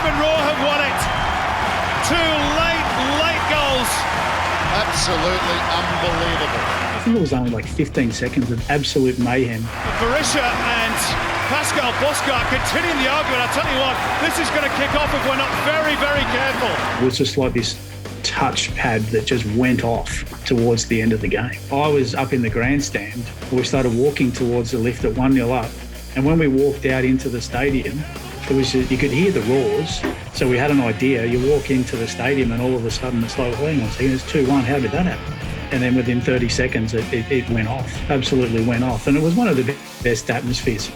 Brisbane Roar have won it. Two late goals. Absolutely unbelievable. I think it was only like 15 seconds of absolute mayhem. Berisha and Pascal Bosschaart continuing the argument. I tell you what, this is going to kick off if we're not very, very careful. It was just like this touchpad that just went off towards the end of the game. I was up in the grandstand. We started walking towards the lift at 1-0 up. And when we walked out into the stadium, it was you could hear the roars. So we had an idea. You walk into the stadium and all of a sudden it's like, hang on a second, it's 2-1. How did that happen? And then within 30 seconds, it went off, absolutely went off. And it was one of the best atmospheres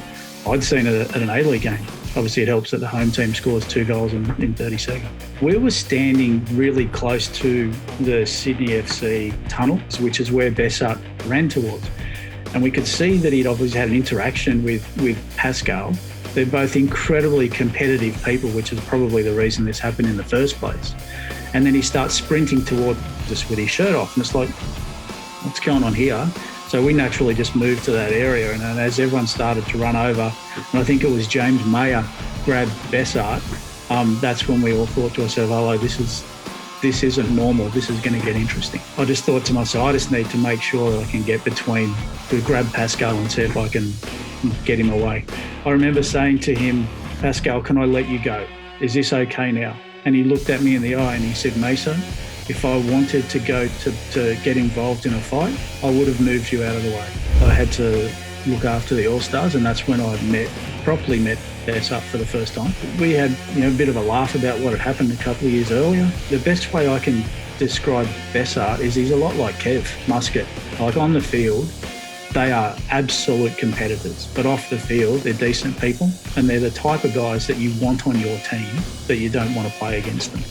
I'd seen at an A-League game. Obviously, it helps that the home team scores 2 goals in 30 seconds. We were standing really close to the Sydney FC tunnels, which is where Bosschaart ran towards. And we could see that he'd obviously had an interaction with Pascal. They're both incredibly competitive people, which is probably the reason this happened in the first place. And then he starts sprinting towards us with his shirt off. And it's like, what's going on here? So we naturally just moved to that area. And as everyone started to run over, and I think it was James Mayer grabbed Bosschaart, that's when we all thought to ourselves, oh, this isn't normal. This is going to get interesting. I just thought to myself, I just need to make sure that I can get between, to grab Pascal and see if I can get him away. I remember saying to him, Pascal, can I let you go? Is this okay now? And he looked at me in the eye and he said, Mason, if I wanted to go to get involved in a fight, I would have moved you out of the way. I had to look after the All-Stars, and that's when I properly met Bosschaart for the first time. We had a bit of a laugh about what had happened a couple of years earlier. The best way I can describe Bosschaart is he's a lot like Kev Muscat. Like on the field, they are absolute competitors, but off the field, they're decent people, and they're the type of guys that you want on your team, but you don't want to play against them.